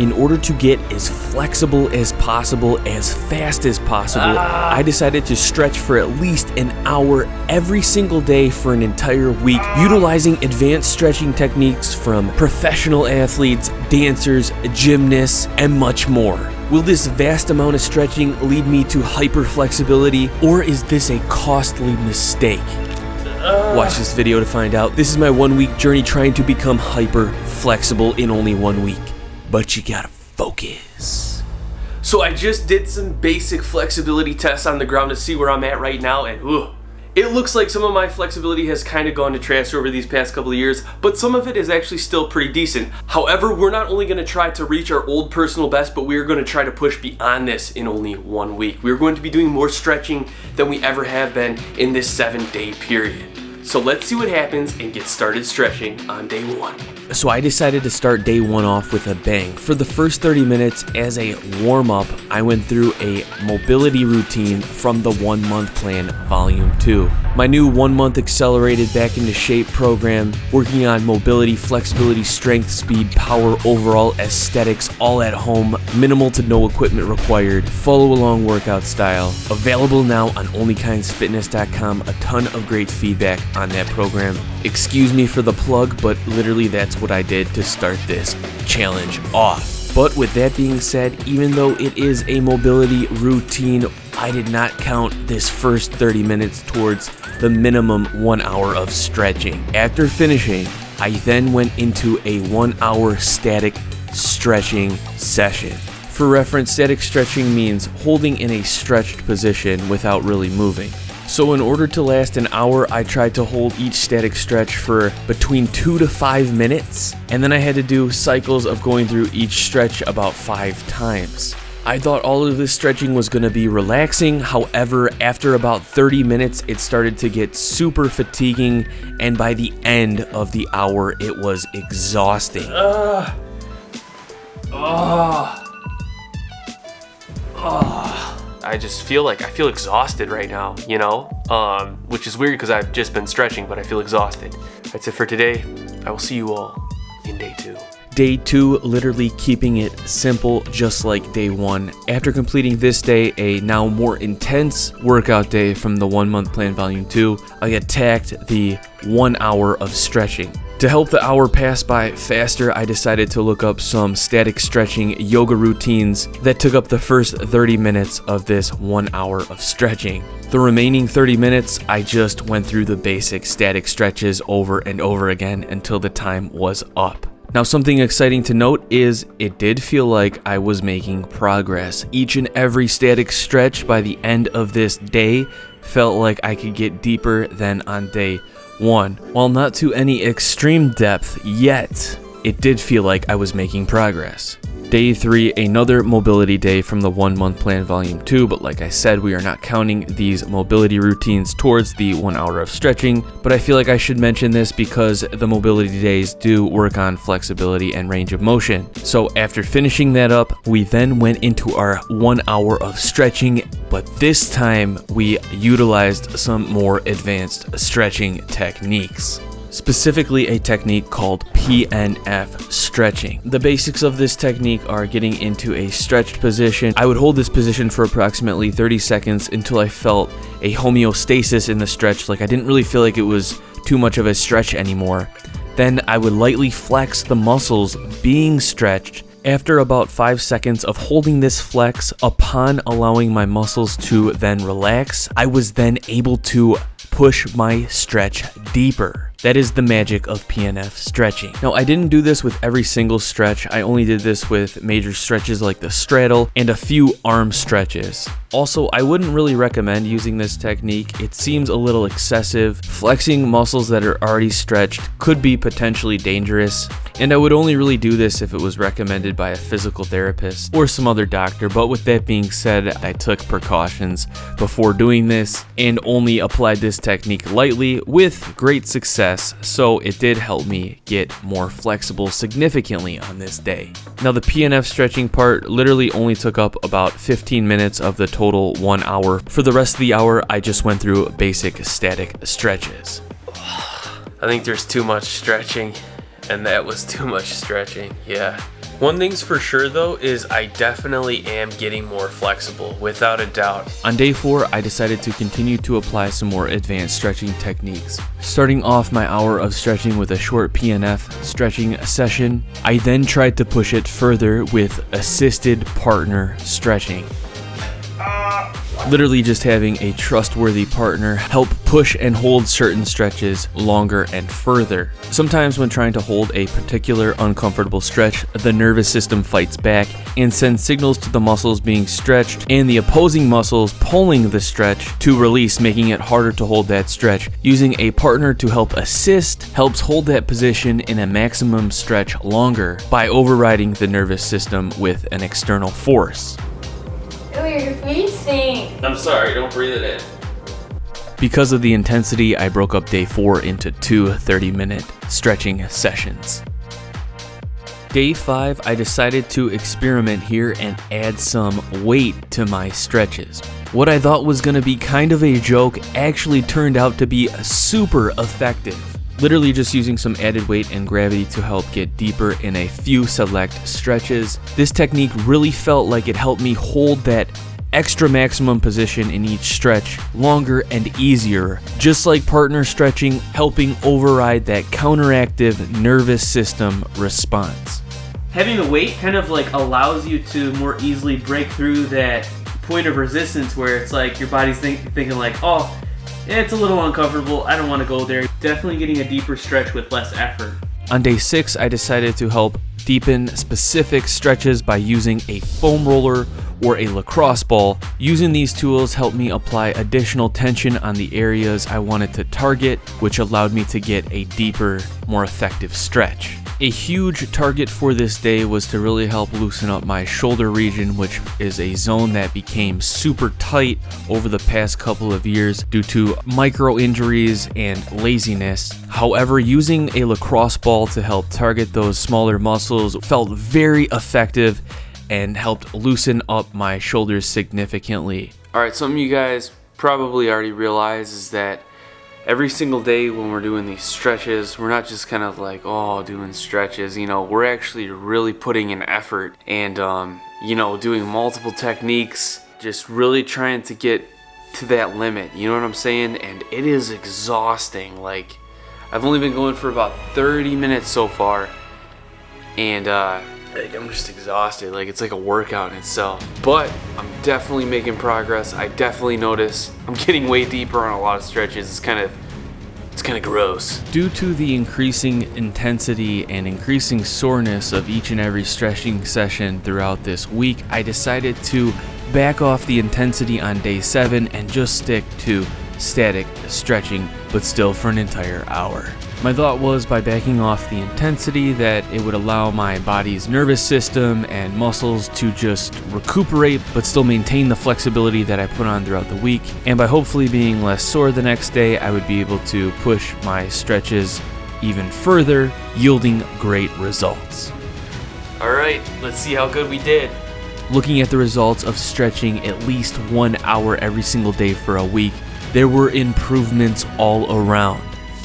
In order to get as flexible as possible, as fast as possible, I decided to stretch for at least an hour every single day for an entire week, utilizing advanced stretching techniques from professional athletes, dancers, gymnasts, and much more. Will this vast amount of stretching lead me to hyper-flexibility, or is this a costly mistake? Watch this video to find out. This is my 1 week journey trying to become hyper-flexible in only 1 week. But you gotta focus. So I just did some basic flexibility tests on the ground to see where I'm at right now, and it looks like some of my flexibility has kind of gone to trash over these past couple of years, but some of it is actually still pretty decent. However, we're not only going to try to reach our old personal best, but we are going to try to push beyond this in only 1 week. We're going to be doing more stretching than we ever have been in this 7-day period. So let's see what happens and get started stretching on day 1. So I decided to start day 1 off with a bang. For the first 30 minutes as a warm-up, I went through a mobility routine from the 1 month plan volume 2. My new 1 month accelerated back into shape program, working on mobility, flexibility, strength, speed, power, overall aesthetics, all at home, minimal to no equipment required, follow along workout style. Available now on onlykindsfitness.com. A ton of great feedback on that program. Excuse me for the plug, but literally that's what I did to start this challenge off. But with that being said, even though it is a mobility routine, I did not count this first 30 minutes towards the minimum 1 hour of stretching. After finishing, I then went into a 1 hour static stretching session. For reference, static stretching means holding in a stretched position without really moving. So in order to last an hour, I tried to hold each static stretch for between 2 to 5 minutes, and then I had to do cycles of going through each stretch about 5 times. I thought all of this stretching was going to be relaxing. However, after about 30 minutes, it started to get super fatiguing, and by the end of the hour, it was exhausting. I just feel like I feel exhausted right now, you know, which is weird because I've just been stretching, but I feel exhausted. That's it for today. I will see you all in day 2. Day 2, literally keeping it simple, just like day 1. After completing this day, a now more intense workout day from the 1 month plan volume 2, I attacked the 1 hour of stretching. To help the hour pass by faster, I decided to look up some static stretching yoga routines that took up the first 30 minutes of this 1 hour of stretching. The remaining 30 minutes, I just went through the basic static stretches over and over again until the time was up. Now, something exciting to note is it did feel like I was making progress. Each and every static stretch by the end of this day felt like I could get deeper than on day 1. While not to any extreme depth yet, it did feel like I was making progress. Day 3, another mobility day from the 1 month plan volume 2, but like I said, we are not counting these mobility routines towards the 1 hour of stretching, but I feel like I should mention this because the mobility days do work on flexibility and range of motion. So after finishing that up, we then went into our 1 hour of stretching, but this time we utilized some more advanced stretching techniques. Specifically a technique called PNF Stretching. The basics of this technique are getting into a stretched position. I would hold this position for approximately 30 seconds until I felt a homeostasis in the stretch, like I didn't really feel like it was too much of a stretch anymore. Then I would lightly flex the muscles being stretched. After about 5 seconds of holding this flex, upon allowing my muscles to then relax, I was then able to push my stretch deeper. That is the magic of PNF stretching. Now, I didn't do this with every single stretch. I only did this with major stretches like the straddle and a few arm stretches. Also, I wouldn't really recommend using this technique. It seems a little excessive. Flexing muscles that are already stretched could be potentially dangerous, and I would only really do this if it was recommended by a physical therapist or some other doctor. But with that being said, I took precautions before doing this and only applied this technique lightly with great success, so it did help me get more flexible significantly on this day. Now, the PNF stretching part literally only took up about 15 minutes of the total 1 hour. For the rest of the hour, I just went through basic static stretches. I think there's too much stretching, and that was too much stretching. Yeah. One thing's for sure though is I definitely am getting more flexible, without a doubt. On day 4, I decided to continue to apply some more advanced stretching techniques. Starting off my hour of stretching with a short PNF stretching session, I then tried to push it further with assisted partner stretching. Literally just having a trustworthy partner help push and hold certain stretches longer and further. Sometimes when trying to hold a particular uncomfortable stretch, the nervous system fights back and sends signals to the muscles being stretched and the opposing muscles pulling the stretch to release, making it harder to hold that stretch. Using a partner to help assist helps hold that position in a maximum stretch longer by overriding the nervous system with an external force. Oh, your feet stink. I'm sorry, don't breathe it in. Because of the intensity, I broke up day 4 into 2 30-minute stretching sessions. Day 5, I decided to experiment here and add some weight to my stretches. What I thought was going to be kind of a joke actually turned out to be super effective. Literally just using some added weight and gravity to help get deeper in a few select stretches. This technique really felt like it helped me hold that extra maximum position in each stretch longer and easier, just like partner stretching, helping override that counteractive nervous system response. Having the weight kind of like allows you to more easily break through that point of resistance where it's like your body's thinking like, oh, it's a little uncomfortable, I don't want to go there. Definitely getting a deeper stretch with less effort. On day 6, I decided to help deepen specific stretches by using a foam roller or a lacrosse ball. Using these tools helped me apply additional tension on the areas I wanted to target, which allowed me to get a deeper, more effective stretch. A huge target for this day was to really help loosen up my shoulder region, which is a zone that became super tight over the past couple of years due to micro injuries and laziness. However, using a lacrosse ball to help target those smaller muscles felt very effective and helped loosen up my shoulders significantly. Alright, something you guys probably already realize is that every single day when we're doing these stretches, we're not just kind of like, oh, doing stretches, you know, we're actually really putting in effort and, you know, doing multiple techniques, just really trying to get to that limit, you know what I'm saying? And it is exhausting. Like, I've only been going for about 30 minutes so far, and I'm just exhausted. Like, it's like a workout in itself. But I'm definitely making progress. I definitely notice I'm getting way deeper on a lot of stretches. It's kind of gross. Due to the increasing intensity and increasing soreness of each and every stretching session throughout this week, I decided to back off the intensity on day 7 and just stick to static stretching, but still for an entire hour. My thought was by backing off the intensity that it would allow my body's nervous system and muscles to just recuperate but still maintain the flexibility that I put on throughout the week, and by hopefully being less sore the next day, I would be able to push my stretches even further, yielding great results. Alright, let's see how good we did. Looking at the results of stretching at least 1 hour every single day for a week, there were improvements all around.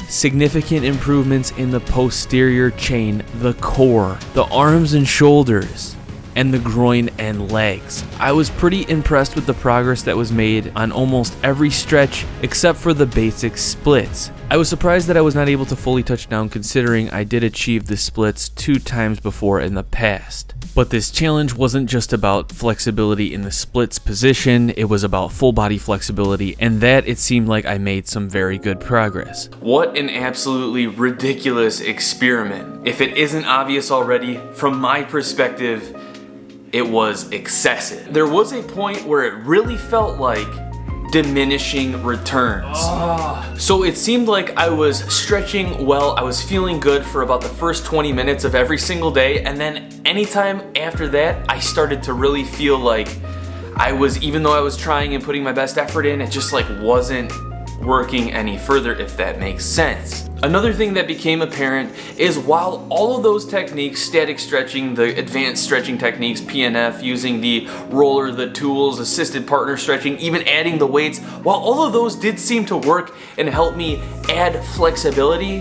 Significant improvements in the posterior chain, the core, the arms and shoulders, and the groin and legs. I was pretty impressed with the progress that was made on almost every stretch except for the basic splits. I was surprised that I was not able to fully touch down considering I did achieve the splits 2 times before in the past. But this challenge wasn't just about flexibility in the splits position, it was about full body flexibility, and that it seemed like I made some very good progress. What an absolutely ridiculous experiment. If it isn't obvious already, from my perspective, it was excessive. There was a point where it really felt like diminishing returns. So it seemed like I was stretching well, I was feeling good for about the first 20 minutes of every single day, and then anytime after that, I started to really feel like I was, even though I was trying and putting my best effort in, it just like wasn't working any further, if that makes sense. Another thing that became apparent is while all of those techniques, static stretching, the advanced stretching techniques, PNF, using the roller, the tools, assisted partner stretching, even adding the weights, while all of those did seem to work and help me add flexibility,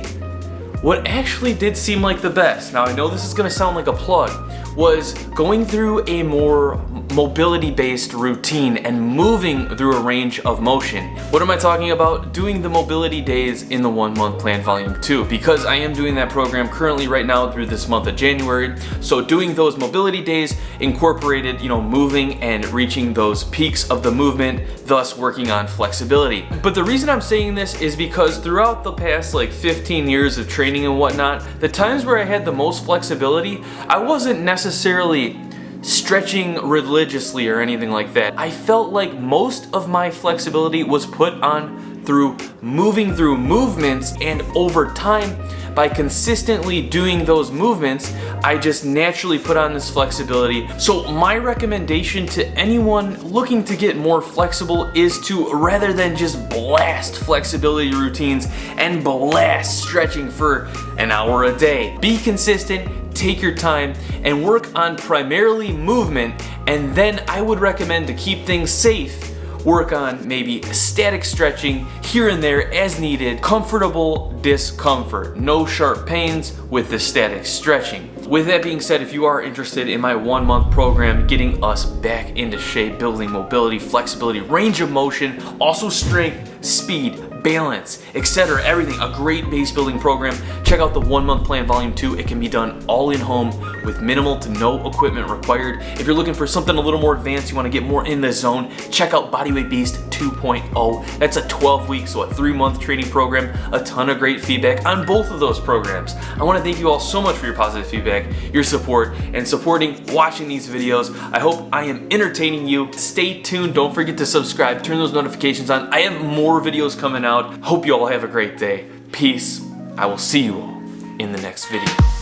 what actually did seem like the best, now I know this is going to sound like a plug, was going through a more mobility-based routine and moving through a range of motion. What am I talking about? Doing the mobility days in the 1 month plan volume 2, because I am doing that program currently right now through this month of January. So doing those mobility days incorporated, moving and reaching those peaks of the movement, thus working on flexibility. But the reason I'm saying this is because throughout the past 15 years of training and whatnot, the times where I had the most flexibility, I wasn't necessarily stretching religiously or anything like that. I felt like most of my flexibility was put on through moving through movements, and over time, by consistently doing those movements, I just naturally put on this flexibility. So my recommendation to anyone looking to get more flexible is to, rather than just blast flexibility routines and blast stretching for an hour a day, be consistent, take your time, and work on primarily movement. And then I would recommend, to keep things safe, work on maybe static stretching here and there as needed, comfortable discomfort, no sharp pains with the static stretching. With that being said, if you are interested in my 1 month program, getting us back into shape, building mobility, flexibility, range of motion, also strength, speed, balance, etc., everything, a great base building program, check out the 1 month plan volume 2. It can be done all in home with minimal to no equipment required. If you're looking for something a little more advanced, you want to get more in the zone, check out Bodyweight Beast 2.0. That's a 12-week, so a 3-month training program. A ton of great feedback on both of those programs. I want to thank you all so much for your positive feedback, your support, and supporting watching these videos. I hope I am entertaining you. Stay tuned. Don't forget to subscribe. Turn those notifications on. I have more videos coming out. Hope you all have a great day. Peace. I will see you all in the next video.